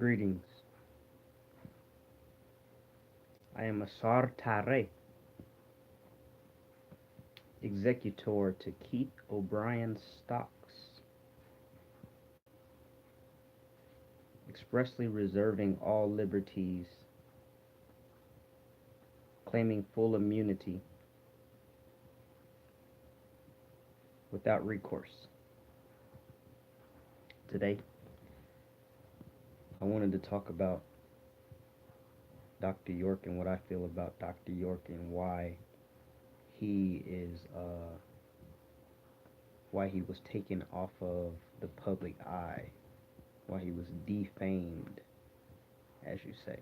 Greetings. I am Asar Tare, executor to Keith O'Brien Stocks, expressly reserving all liberties, claiming full immunity without recourse. Today, I wanted to talk about Dr. York and what I feel about Dr. York and he is, why he was taken off of the public eye, why he was defamed, as you say.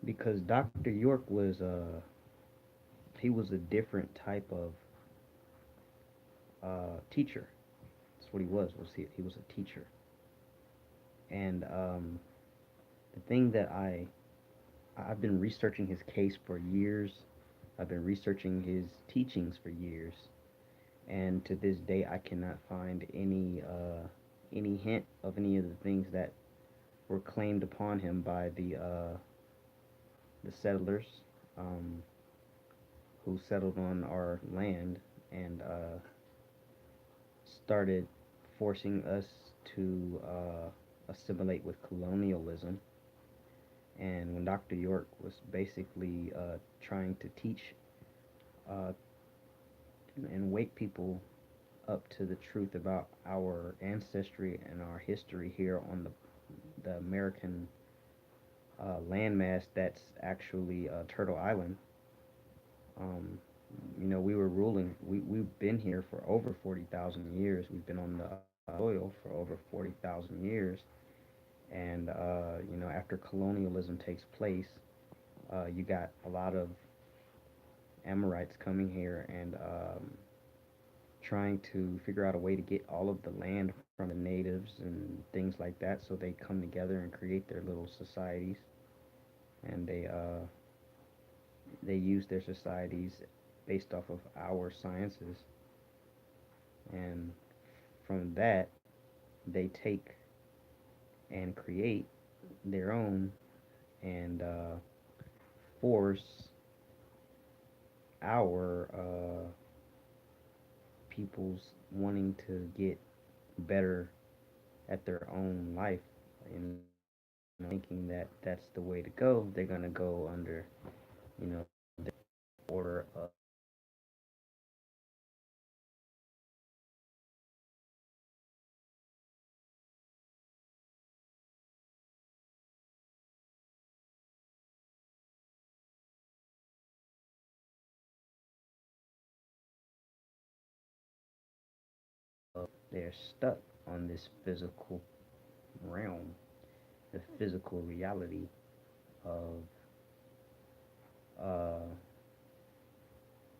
Because Dr. York was he was a different type of teacher. That's what he was. He was a teacher. And the thing that I've been researching his case for years. I've been researching his teachings for years, and to this day, I cannot find any hint of any of the things that were claimed upon him by the settlers um, who settled on our land and started forcing us to assimilate with colonialism. And when Dr. York was basically trying to teach uh, and wake people up to the truth about our ancestry and our history here on the American landmass that's actually Turtle Island. Um, we were ruling. We've been here for over 40,000 years. We've been on the soil for over 40,000 years. And, after colonialism takes place, you got a lot of Amorites coming here and trying to figure out a way to get all of the land from the natives and things like that. So they come together and create their little societies, and they use their societies based off of our sciences, and from that they take and create their own and force our people's wanting to get better at their own life and thinking that that's the way to go. They're gonna go under, the order of they're stuck on this physical realm, the physical reality of uh,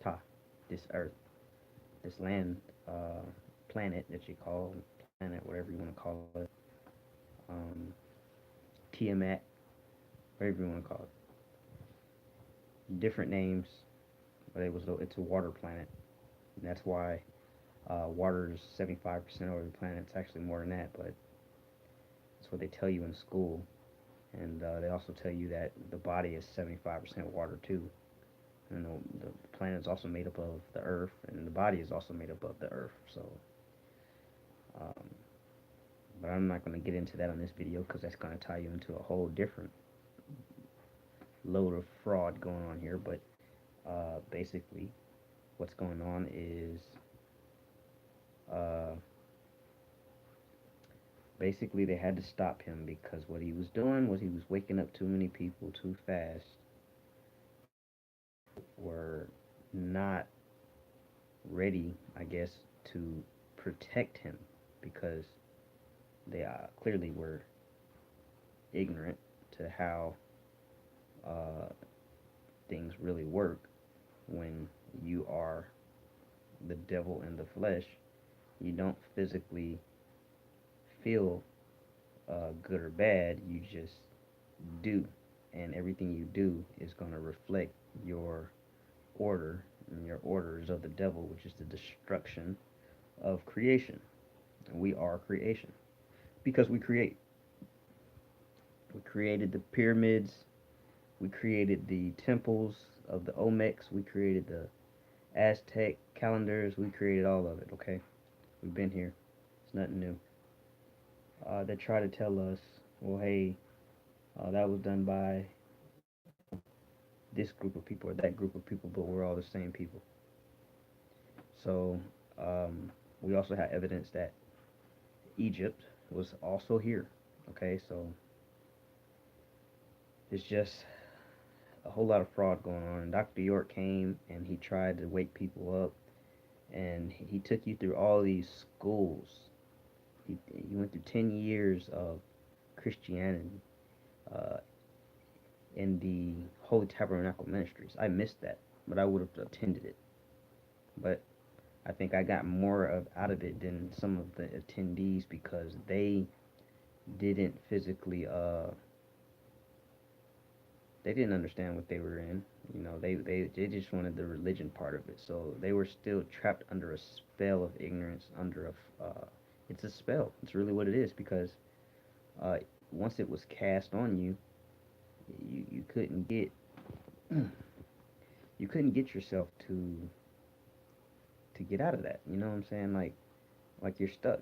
Ta, this earth, this land, planet that you call planet, whatever you want to call it, um, Tiamat, whatever you want to call it, different names, but it's a water planet, and that's why water is 75% of the planet. It's actually more than that, but that's what they tell you in school. And they also tell you that the body is 75% water too. And the planet is also made up of the earth, and the body is also made up of the earth. So, um, but I'm not going to get into that on this video because that's going to tie you into a whole different load of fraud going on here. But basically, what's going on is uh, basically they had to stop him because what he was doing was he was waking up too many people too fast were not ready, I guess, to protect him because they clearly were ignorant to how uh, things really work when you are the devil in the flesh. You don't physically feel good or bad, you just do. And everything you do is going to reflect your order, and your order is of the devil, which is the destruction of creation. And we are creation because we create. We created the pyramids. We created the temples of the Olmecs. We created the Aztec calendars. We created all of it, okay? We've been here. It's nothing new. They try to tell us, well, hey, that was done by, this group of people or that group of people, but we're all the same people. So we also have evidence that Egypt was also here. Okay, so it's just a whole lot of fraud going on. And Dr. York came and he tried to wake people up, and he took you through all these schools. He went through 10 years of Christianity uh, in the Holy Tabernacle Ministries. I missed that, but I would have attended it. But I think I got more out of it than some of the attendees because didn't physically they didn't understand what they were in. You know, they just wanted the religion part of it. So they were still trapped under a spell of ignorance, under a it's a spell. It's really what it is because uh, once it was cast on you, you couldn't get you couldn't get yourself to get out of that. You know what I'm saying? Like you're stuck.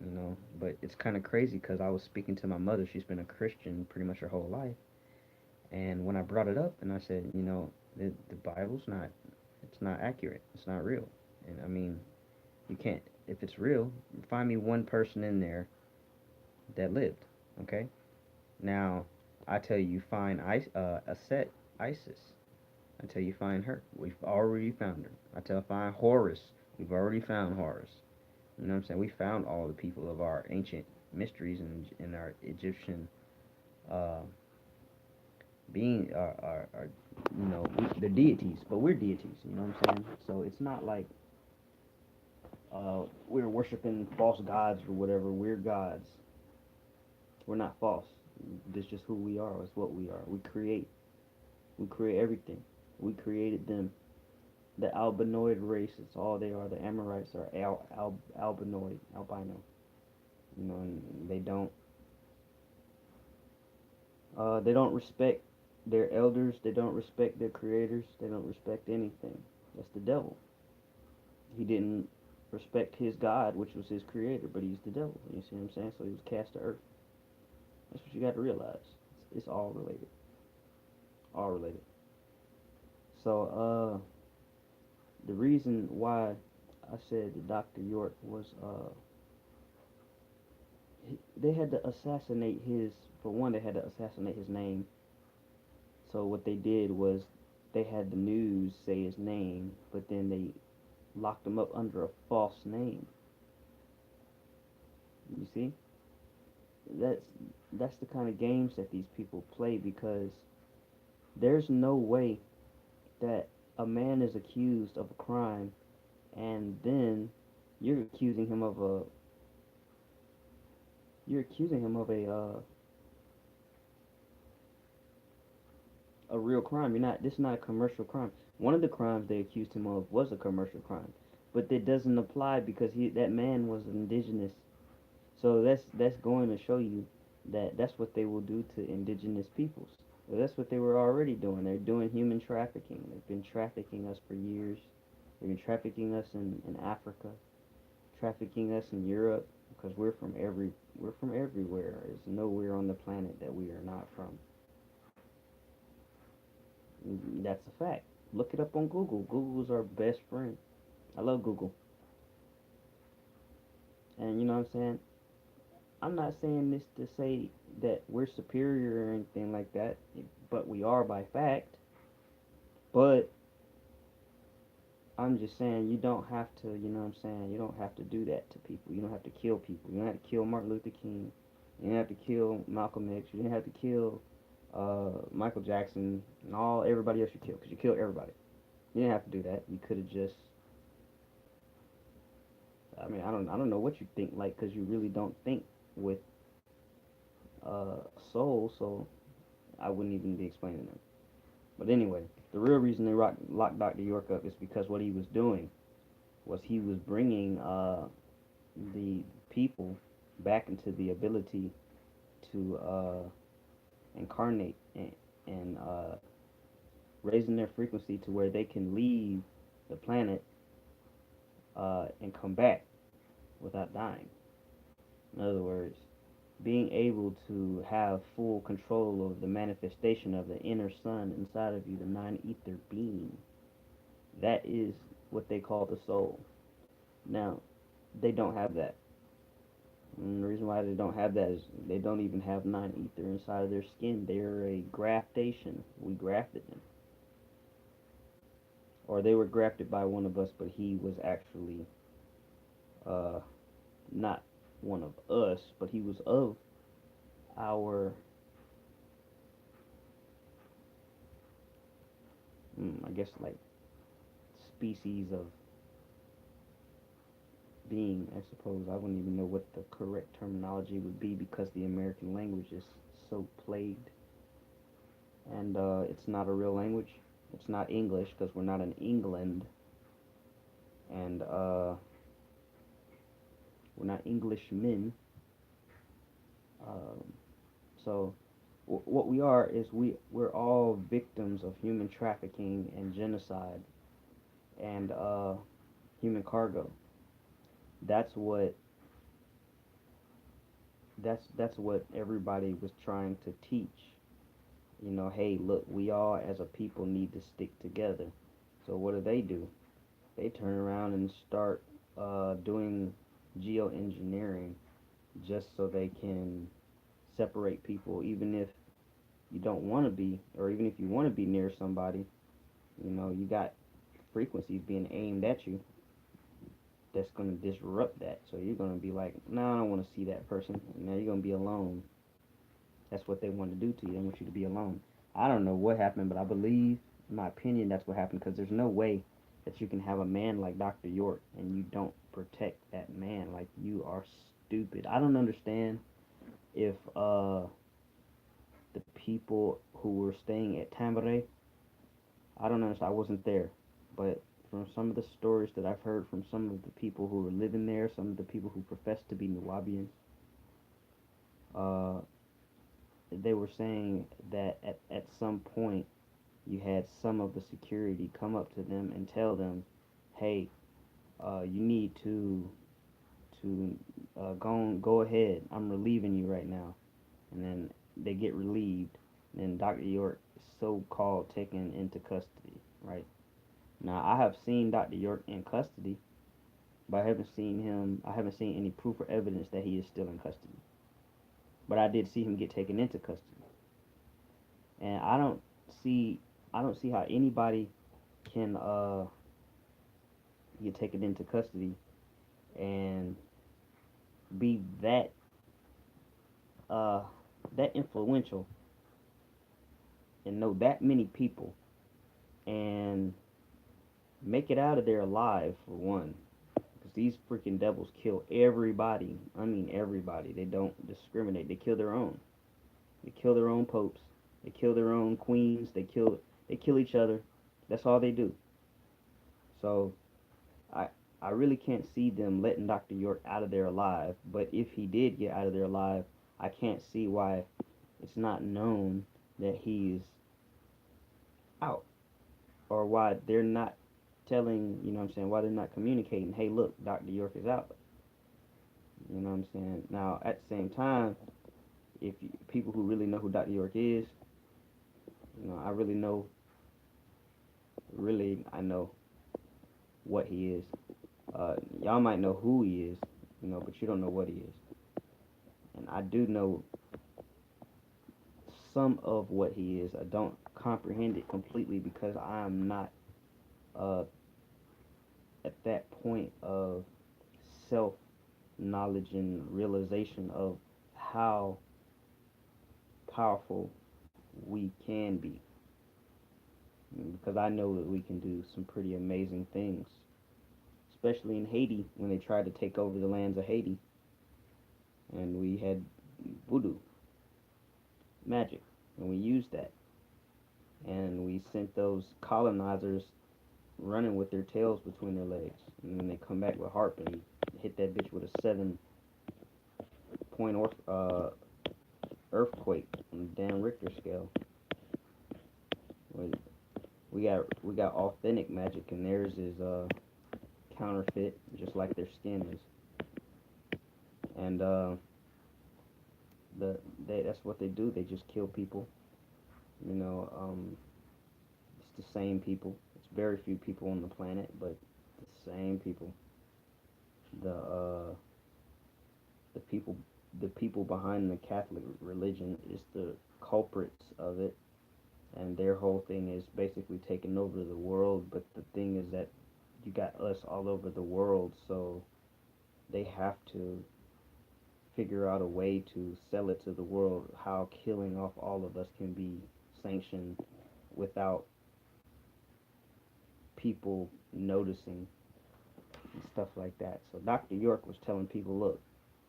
You know, but it's kind of crazy because I was speaking to my mother. She's been a Christian pretty much her whole life. And when I brought it up and I said, you know, the Bible's not, it's not accurate. It's not real. And I mean, you can't, if it's real, find me one person in there that lived. Okay. Now, I tell you, find ISIS. I tell you, find her. We've already found her. I tell find Horus. We've already found Horus. You know what I'm saying? We found all the people of our ancient mysteries and in our Egyptian uh, being are you know they're deities, but we're deities. You know what I'm saying? So it's not like we're worshiping false gods or whatever. We're gods. We're not false. This is just who we are. It's what we are. We create. We create everything. We created them. The albinoid race. It's all they are. The Amorites are albino. You know, and they don't respect their elders. They don't respect their creators. They don't respect anything. That's the devil. He didn't respect his God, which was his creator, but he's the devil. You see what I'm saying? So he was cast to earth. That's what you got to realize. It's all related. All related. So the reason why I said that Dr. York was they had to assassinate his, for one, they had to assassinate his name. So what they did was they had the news say his name, but then they locked him up under a false name. You see? That's that's the kind of games that these people play because there's no way that a man is accused of a crime and then you're accusing him of a real crime. You're not. This is not a commercial crime. One of the crimes they accused him of was a commercial crime, but that doesn't apply because that man was indigenous. So that's going to show you that that's what they will do to indigenous peoples. Well, that's what they were already doing. They're doing human trafficking. They've been trafficking us for years. They've been trafficking us in Africa, trafficking us in Europe because we're from everywhere. There's nowhere on the planet that we are not from. That's a fact. Look it up on Google. Google's our best friend. I love Google. And you know what I'm saying? I'm not saying this to say that we're superior or anything like that, but we are by fact. But I'm just saying you don't have to, you know what I'm saying? You don't have to do that to people. You don't have to kill people. You don't have to kill Martin Luther King. You didn't have to kill Malcolm X. You didn't have to kill Michael Jackson and everybody else you killed because you killed everybody. You didn't have to do that. You could have just. I mean, I don't know what you think like because you really don't think with soul, so I wouldn't even be explaining them. But anyway, the real reason they locked Dr. York up is because what he was doing was he was bringing the people back into the ability to incarnate and raising their frequency to where they can leave the planet and come back without dying. In other words, being able to have full control of the manifestation of the inner sun inside of you, the nine ether being. That is what they call the soul. Now, they don't have that. And the reason why they don't have that is they don't even have nine ether inside of their skin. They're a graftation. We grafted them. Or they were grafted by one of us, but he was actually uh, not one of us, but he was of our, I guess, like species of being, I suppose. I wouldn't even know what the correct terminology would be because the American language is so plagued. And it's not a real language. It's not English because we're not in England. And we're not Englishmen. Um, so what we are is we're all victims of human trafficking and genocide and human cargo. That's what that's what everybody was trying to teach. You know, hey, look, we all as a people need to stick together. So what do? They turn around and start doing geoengineering just so they can separate people, even if you don't want to be, or even if you want to be near somebody. You know, you got frequencies being aimed at you that's going to disrupt that. So you're going to be like, no, I don't want to see that person. And now you're going to be alone. That's what they want to do to you. They want you to be alone. I don't know what happened, but I believe, in my opinion, that's what happened because there's no way that you can have a man like Dr. York and you don't protect that man. Like, you are stupid. I don't understand if the people who were staying at Tamare, I don't understand. I wasn't there. But from some of the stories that I've heard from some of the people who were living there, some of the people who profess to be Nubians, uh, they were saying that at some point you had some of the security come up to them and tell them, hey, you need to go ahead. I'm relieving you right now. And then they get relieved. And then Dr. York is so-called taken into custody, right? Now, I have seen Dr. York in custody, but I haven't seen him, I haven't seen any proof or evidence that he is still in custody. But I did see him get taken into custody. And see, I don't see how anybody can get taken into custody and be uh, that influential and know that many people and make it out of there alive for one. Because these freaking devils kill everybody. I mean everybody. They don't discriminate. They kill their own. They kill their own popes. They kill their own queens. They kill each other. That's all they do. So I I really can't see them letting Dr. York out of there alive. But if he did get out of there alive, I can't see why it's not known that he's out, or why they're not telling, you know what I'm saying, why they're not communicating, hey, look, Dr. York is out. You know what I'm saying? Now, at the same time, if you, people who really know who Dr. York is, you know, I really know, I know what he is. Y'all might know who he is, you know, but you don't know what he is. And I do know some of what he is. I don't comprehend it completely because I am not uh, at that point of self knowledge and realization of how powerful we can be. Because I know that we can do some pretty amazing things, especially in Haiti when they tried to take over the lands of Haiti, and we had voodoo magic, and we used that, and we sent those colonizers running with their tails between their legs, and then they come back with harp and hit that bitch with a 7 point earthquake on the damn Richter scale. We we got authentic magic, and theirs is counterfeit, just like their skin is. And the that's what they do. They just kill people. You know, it's the same people. It's very few people on the planet, but the same people. The the people the people behind the Catholic religion is the culprits of it, and their whole thing is basically taking over the world. But the thing is that you got us all over the world, so they have to figure out a way to sell it to the world how killing off all of us can be sanctioned without people noticing and stuff like that. So Dr. York was telling people, look,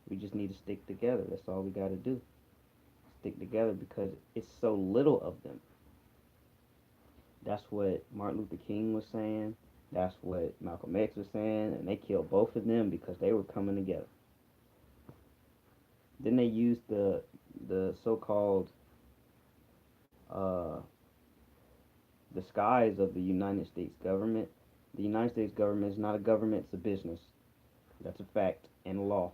we just need to stick together. That's all we got to do. Stick together because it's so little of them. That's what Martin Luther King was saying. That's what Malcolm X was saying. And they killed both of them because they were coming together. Then they used the so-called uh, disguise of the United States government. The United States government is not a government, it's a business. That's a fact and law.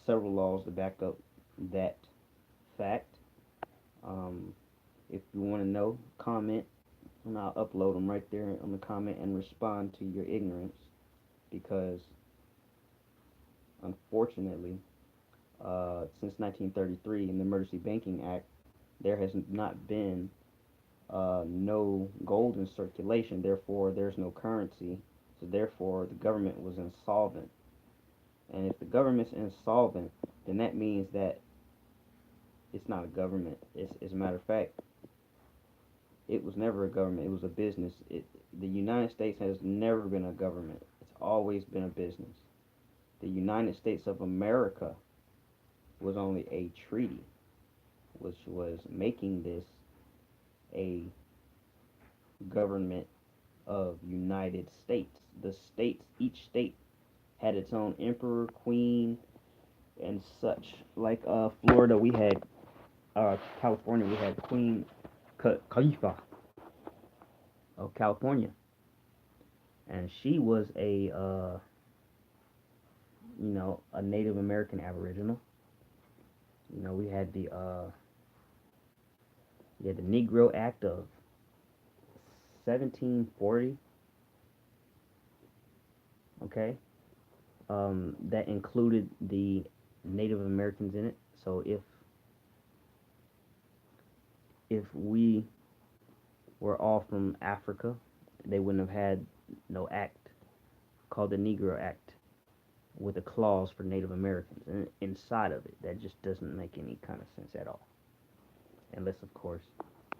Several laws to back up that fact. Um, if you want to know, comment, and I'll upload them right there on the comment and respond to your ignorance because unfortunately, since 1933 in the Emergency Banking Act, there has not been no gold in circulation. Therefore, there's no currency. So therefore, the government was insolvent. And if the government's insolvent, then that means that it's not a government. As a matter of fact, it was never a government. It was a business. The United States has never been a government. It's always been a business. The United States of America was only a treaty, which was making this a government of United States. The states, each state had its own emperor, queen, and such. Like Florida, we had California, we had Queen Khalifa of California, and she was a a Native American Aboriginal. We had the Negro Act of 1740. Okay, that included the Native Americans in it. So if we were all from Africa, they wouldn't have had no act called the Negro Act with a clause for Native Americans inside of it. That just doesn't make any kind of sense at all. Unless, of course,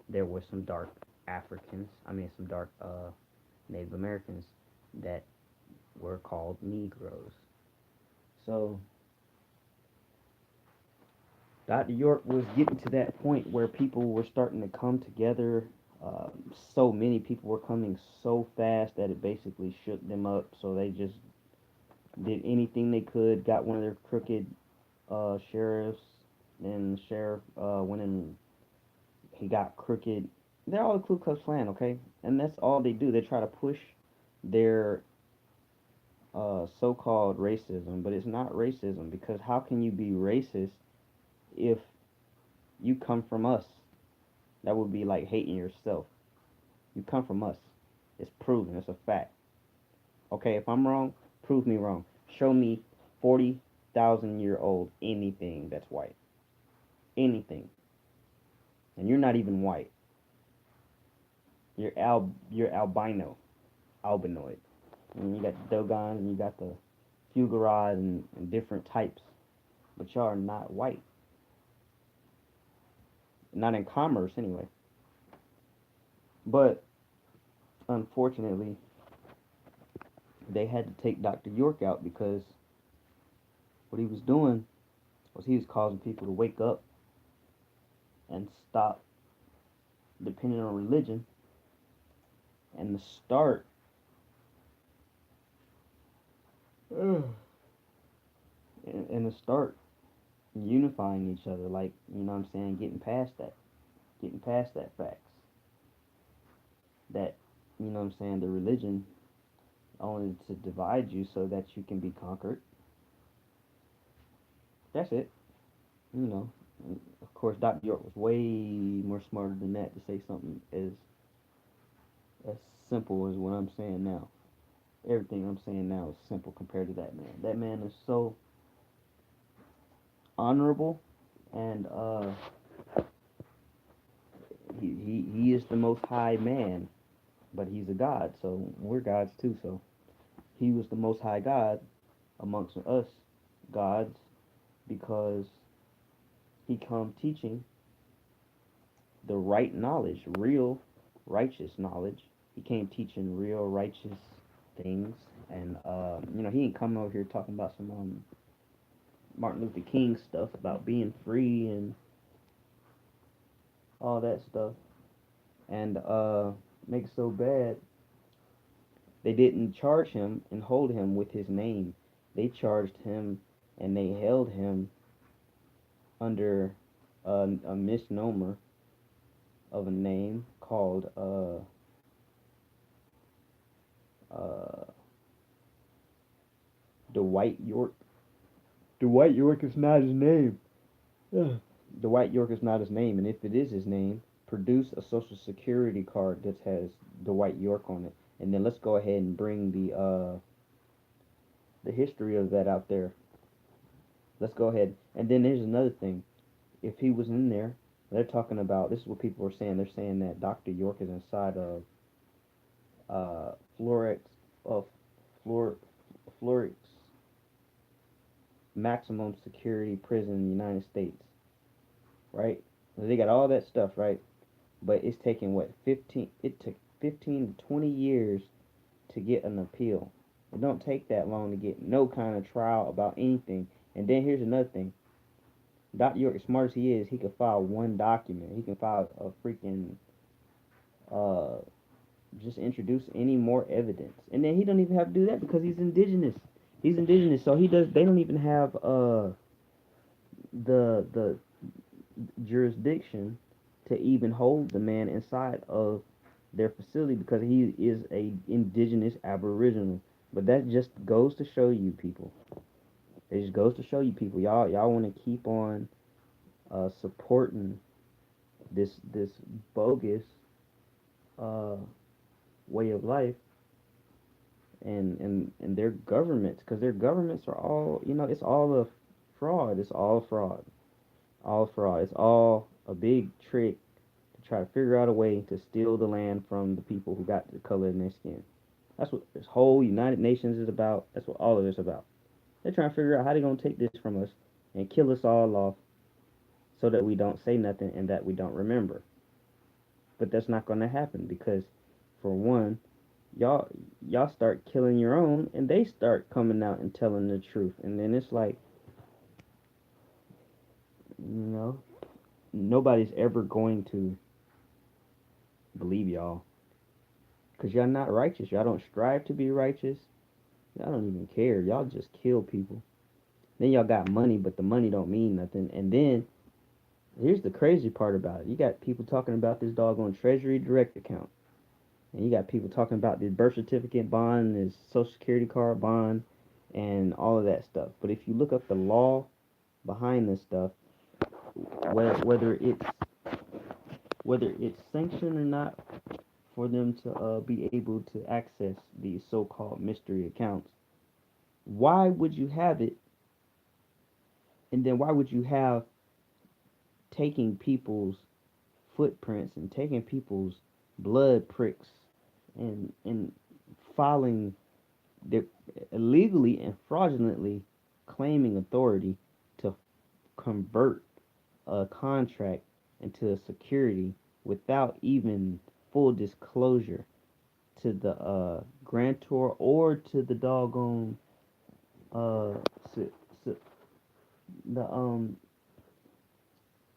there were some dark some dark Native Americans that were called Negroes. So Dr. York was getting to that point where people were starting to come together. So many people were coming so fast that it basically shook them up. So they just did anything they could, got one of their crooked sheriffs, and the sheriff went and he got crooked. They're all the Ku Klux Klan, okay? And that's all they do. They try to push their so-called racism, but it's not racism because how can you be racist if you come from us? That would be like hating yourself. You come from us. It's proven. It's a fact. Okay, if I'm wrong, prove me wrong. Show me 40,000 year old anything that's white. Anything. And you're not even white. You're albinoid. And you got the Dogon and you got the Fugarod and different types. But y'all are not white. Not in commerce anyway. But unfortunately, they had to take Dr. York out because what he was doing was he was causing people to wake up and stop depending on religion and to start and to start unifying each other, like, you know what I'm saying, getting past that facts, that, you know what I'm saying, the religion only to divide you so that you can be conquered. That's it, you know. And of course, Dr. York was way more smarter than that to say something as simple as what I'm saying now. Everything I'm saying now is simple compared to that man. That man is so honorable, and he is the most high man, but he's a god, so we're gods too. So he was the most high god amongst us gods because he come teaching the right knowledge, real righteous knowledge. He came teaching real righteous things, and you know, he ain't coming over here talking about some Martin Luther King stuff about being free and all that stuff. And make it so bad they didn't charge him and hold him with his name. They charged him and they held him under a misnomer of a name called uh, Dwight York. Dwight York is not his name. Ugh. Dwight York is not his name, and if it is his name, produce a social security card that has Dwight York on it, and then let's go ahead and bring the history of that out there. Let's go ahead, and then there's another thing. If he was in there, they're talking about, this is what people are saying. They're saying that Dr. York is inside of Florex of Flor Florex maximum security prison in the United States, right? They got all that stuff, right? But it's taking what 15? It took 15 to 20 years to get an appeal. It don't take that long to get no kind of trial about anything. And then here's another thing. Dr. York, as smart as he is, he could file one document. He can file a freaking uh just introduce any more evidence. And then he don't even have to do that because he's indigenous. He's indigenous, so he does. They don't even have the jurisdiction to even hold the man inside of their facility because he is a indigenous aboriginal. But that just goes to show you people. It just goes to show you people. Y'all want to keep on supporting this bogus uh, way of life and their governments, because their governments are all, you know, it's all a fraud. It's all fraud. All fraud. It's all a big trick to try to figure out a way to steal the land from the people who got the color in their skin. That's what this whole United Nations is about. That's what all of this is about. They're trying to figure out how they're gonna take this from us and kill us all off so that we don't say nothing and that we don't remember. But that's not gonna happen because, for one, y'all start killing your own and they start coming out and telling the truth, and then it's like, you know, nobody's ever going to believe y'all because y'all not righteous. Y'all don't strive to be righteous. Y'all don't even care. Y'all just kill people. Then y'all got money, but the money don't mean nothing. And then here's the crazy part about it. You got people talking about this doggone Treasury Direct account. And you got people talking about this birth certificate bond, this social security card bond, and all of that stuff. But if you look up the law behind this stuff, whether it's sanctioned or not for them to be able to access these so-called mystery accounts, why would you have it? And then why would you have taking people's footprints and taking people's blood pricks and filing their illegally and fraudulently claiming authority to convert a contract into a security without even full disclosure to the grantor or to the doggone uh s- s- the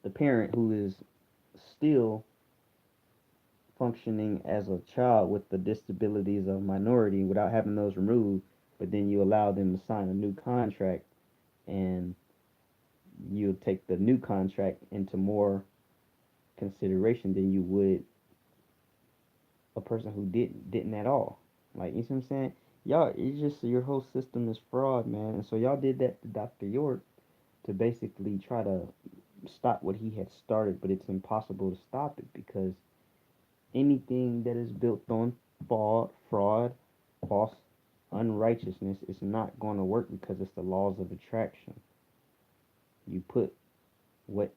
the parent who is still functioning as a child with the disabilities of minority without having those removed, but then you allow them to sign a new contract and you'll take the new contract into more consideration than you would a person who didn't at all. Like, you see what I'm saying? Y'all, it's just your whole system is fraud, man. And so y'all did that to Dr. York to basically try to stop what he had started, but it's impossible to stop it because anything that is built on fraud, false, unrighteousness is not going to work because it's the laws of attraction. You put what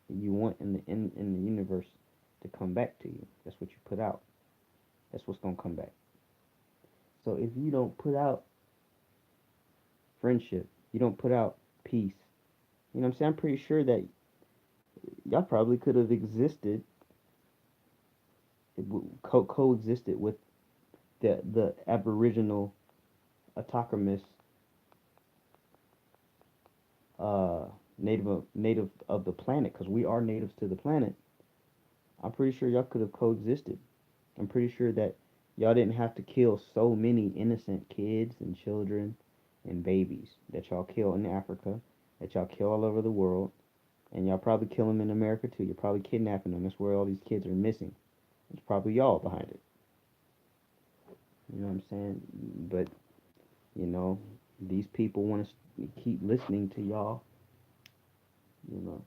you want in the universe to come back to you. That's what you put out. That's what's gonna come back. So if you don't put out friendship, you don't put out peace. You know what I'm saying? I'm pretty sure that y'all probably could have existed, coexisted with the Aboriginal autochthonous uh, native of the planet, because we are natives to the planet. I'm pretty sure y'all could have coexisted. I'm pretty sure that y'all didn't have to kill so many innocent kids and children and babies that y'all kill in Africa, that y'all kill all over the world, and y'all probably kill them in America too. You're probably kidnapping them. That's where all these kids are missing. It's probably y'all behind it. You know what I'm saying? But you know, these people want to keep listening to y'all. You know,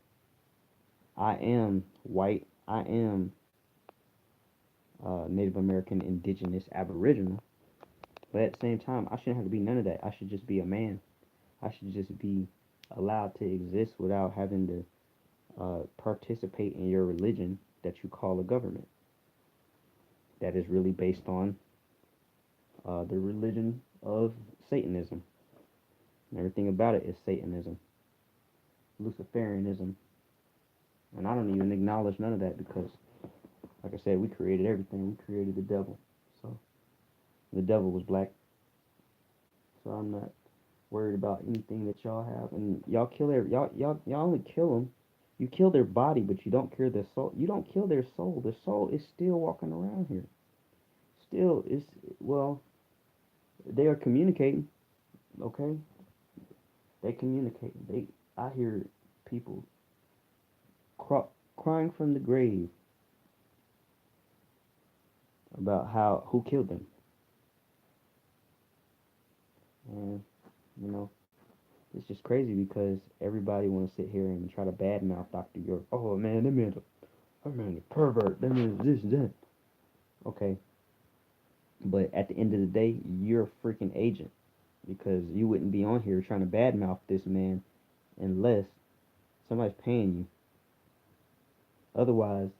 I am white. I am Native American, Indigenous, Aboriginal. But at the same time, I shouldn't have to be none of that. I should just be a man. I should just be allowed to exist without having to participate in your religion that you call a government. That is really based on the religion of Satanism. And everything about it is Satanism, Luciferianism. And I don't even acknowledge none of that because, like I said, we created everything. We created the devil. So the devil was black. So I'm not worried about anything that y'all have. And y'all kill y'all only kill them. You kill their body, but you don't kill their soul. You don't kill their soul. Their soul is still walking around here. Still is, well, they are communicating. Okay, they communicate. I hear people crying from the grave about how who killed them. And you know, it's just crazy because everybody want to sit here and try to badmouth Dr. York. Oh man, that man a pervert. That man is this and that. Okay, but at the end of the day, you're a freaking agent because you wouldn't be on here trying to badmouth this man unless somebody's paying you. Otherwise,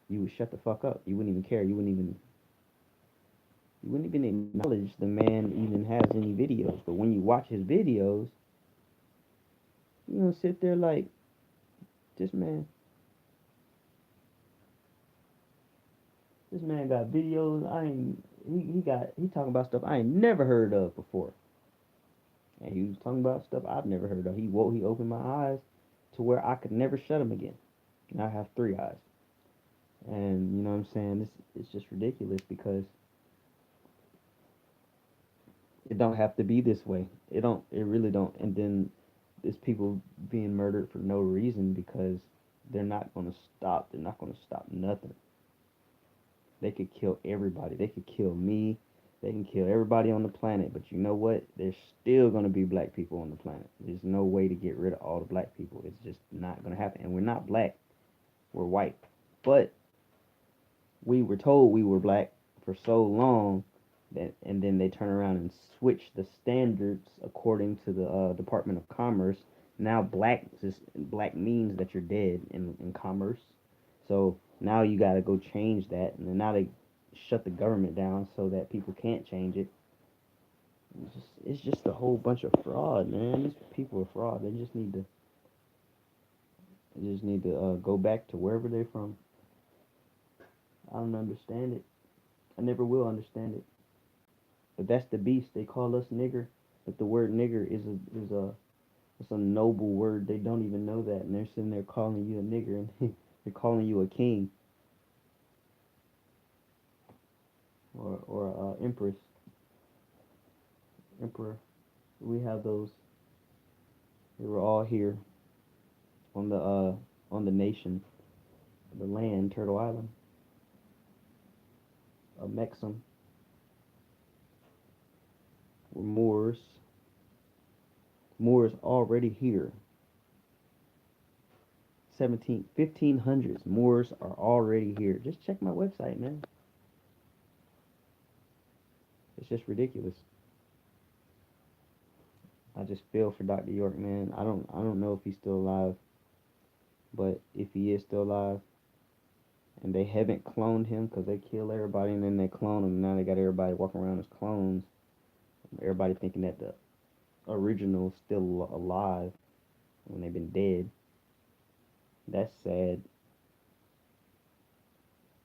you would shut the fuck up. You wouldn't even care. You wouldn't even acknowledge the man even has any videos. But when you watch his videos, you don't sit there like this man. This man got videos. I ain't. He talking about stuff I ain't never heard of before. And he was talking about stuff I've never heard of. He opened my eyes to where I could never shut them again. Now I have three eyes. And you know what I'm saying? This it's just ridiculous because it don't have to be this way. It really don't. And then there's people being murdered for no reason because they're not gonna stop. They're not gonna stop nothing. They could kill everybody. They could kill me. They can kill everybody on the planet. But you know what? There's still gonna be black people on the planet. There's no way to get rid of all the black people. It's just not gonna happen. And we're not black. We're white. But we were told we were black for so long that, and then they turn around and switch the standards according to the Department of Commerce. Now black means that you're dead in commerce. So now you got to go change that, and then now they shut the government down so that people can't change it. It's just a whole bunch of fraud, man. These people are fraud. They just need to go back to wherever they're from. I don't understand it. I never will understand it. But that's the beast. They call us nigger, but the word nigger is a it's a noble word. They don't even know that, and they're sitting there calling you a nigger, and they're calling you a king or empress, emperor. We have those. They were all here on the nation, the land, Turtle Island, Mexum, were Moors. Moors already here. 1500s. Moors are already here. Just check my website, man. It's just ridiculous. I just feel for Dr. York, man. I don't know if he's still alive, but if he is still alive, and they haven't cloned him because they kill everybody and then they clone him. Now they got everybody walking around as clones. Everybody thinking that the original is still alive when they've been dead. That's sad.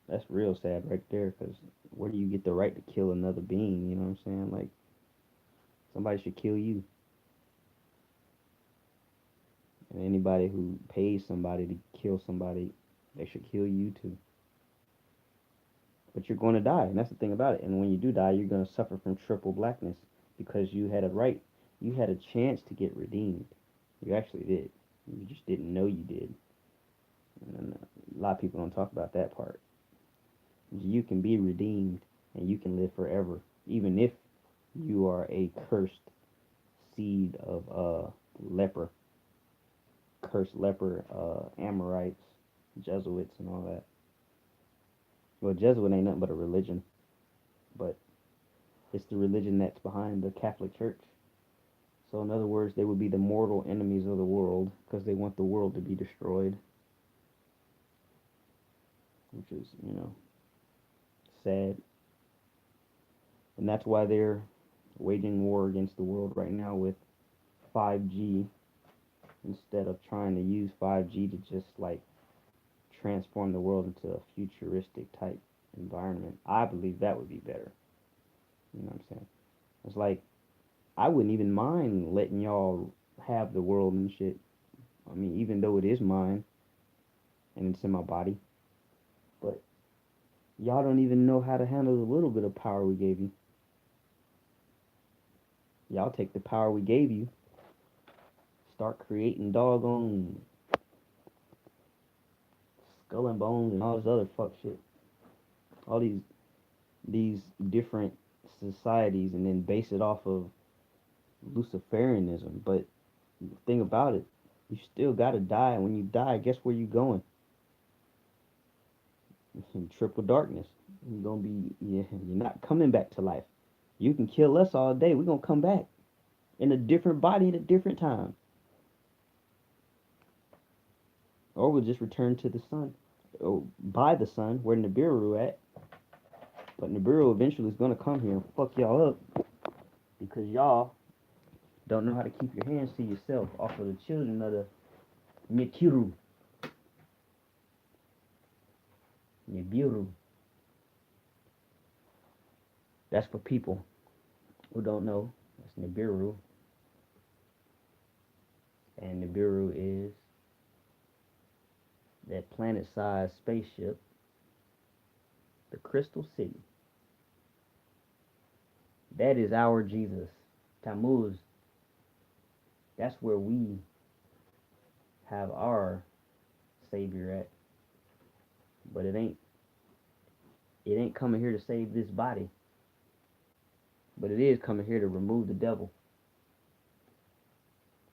That's real sad right there. Because where do you get the right to kill another being? You know what I'm saying? Like somebody should kill you, and anybody who pays somebody to kill somebody, they should kill you too. But you're going to die, and that's the thing about it. And when you do die, you're going to suffer from triple blackness because you had a right, you had a chance to get redeemed. You actually did. You just didn't know you did. And a lot of people don't talk about that part. You can be redeemed and you can live forever, even if you are a cursed seed of leper, cursed leper, Amorites, Jesuits, and all that. Well, Jesuit ain't nothing but a religion, but it's the religion that's behind the Catholic Church. So, in other words, they would be the mortal enemies of the world because they want the world to be destroyed, which is, sad. And that's why they're waging war against the world right now with 5G instead of trying to use 5G to just like transform the world into a futuristic type environment. I believe that would be better. You know what I'm saying? It's like I wouldn't even mind letting y'all have the world and shit. I mean, even though it is mine and it's in my body, but y'all don't even know how to handle the little bit of power we gave you. Y'all take the power we gave you, start creating doggone skull and bones and all this other fuck shit. All these different societies and then base it off of Luciferianism. But the thing about it, you still gotta die. And when you die, guess where you going? In triple darkness. You're gonna be you're not coming back to life. You can kill us all day. We're gonna come back in a different body at a different time. Or we'll just return to the sun. Or by the sun, where Nibiru at. But Nibiru eventually is gonna come here and fuck y'all up because y'all don't know how to keep your hands to yourself off of the children of the Nikiru. Nibiru. That's for people who don't know. That's Nibiru. And Nibiru is that planet-sized spaceship, the Crystal City. That is our Jesus. Tammuz. That's where we have our Savior at. But it ain't coming here to save this body. But it is coming here to remove the devil.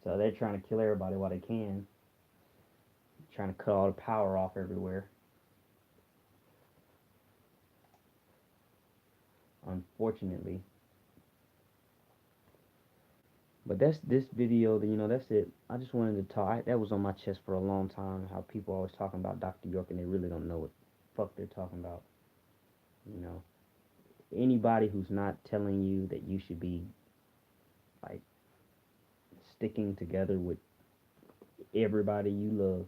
So they're trying to kill everybody while they can. Trying to cut all the power off everywhere. Unfortunately. But that's this video. That's it. I just wanted to talk. That was on my chest for a long time. How people always talking about Dr. York and they really don't know what the fuck they're talking about. You know, anybody who's not telling you that you should be like sticking together with everybody you love,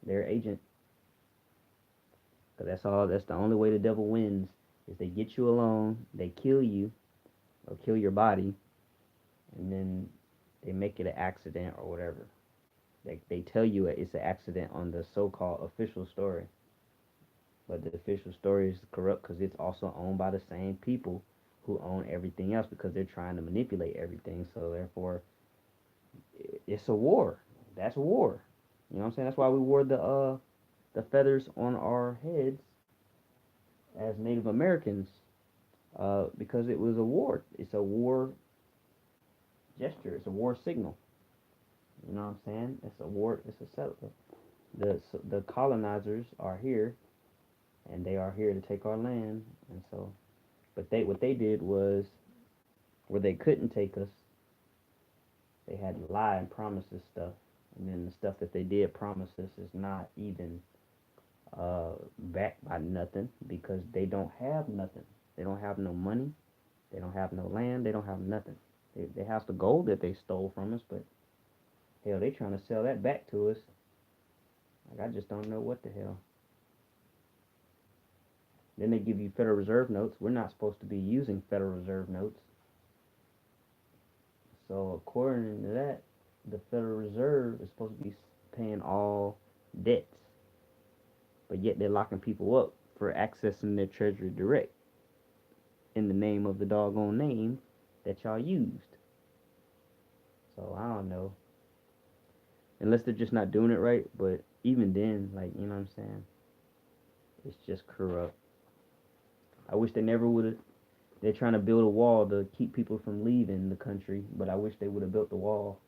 they're agent. Cause that's all. That's the only way the devil wins is they get you alone, they kill you or kill your body, and then they make it an accident or whatever. They tell you it's an accident on the so-called official story, but the official story is corrupt because it's also owned by the same people who own everything else because they're trying to manipulate everything. So therefore, it's a war. That's a war. You know what I'm saying? That's why we wore the feathers on our heads as Native Americans, because it was a war. It's a war gesture. It's a war signal. You know what I'm saying? It's a war. It's a settler. The colonizers are here, and they are here to take our land. And so, but they what they did was, where they couldn't take us, they had to lie and promise us stuff. And then the stuff that they did promise us is not even backed by nothing, because they don't have nothing. They don't have no money. They don't have no land. They don't have nothing. They have the gold that they stole from us, but hell, they trying to sell that back to us. Like, I just don't know what the hell. Then they give you Federal Reserve notes. We're not supposed to be using Federal Reserve notes. So according to that, the Federal Reserve is supposed to be paying all debts, but yet they're locking people up for accessing their treasury direct in the name of the doggone name that y'all used. So I don't know. Unless they're just not doing it right, but even then, like, you know what I'm saying? It's just corrupt. I wish they never would have. They're trying to build a wall to keep people from leaving the country, but I wish they would have built the wall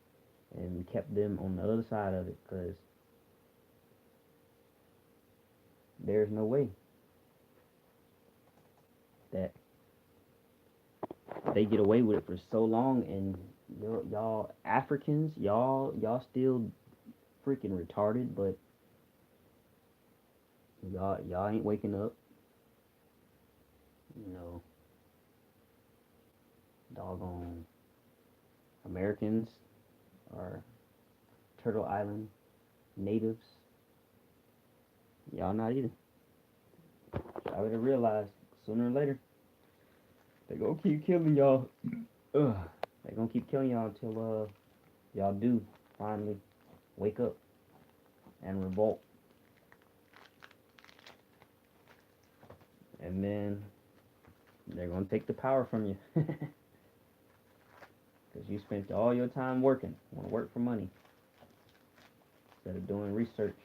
and kept them on the other side of it, because there's no way that they get away with it for so long, and y'all Africans, y'all still freaking retarded, but y'all ain't waking up. You know, doggone Americans are Turtle Island natives. Y'all not either. Y'all better realize sooner or later they gonna keep killing y'all. Ugh. They gonna keep killing y'all until y'all do finally wake up and revolt, and then they're gonna take the power from you because you spent all your time working. Want to work for money instead of doing research.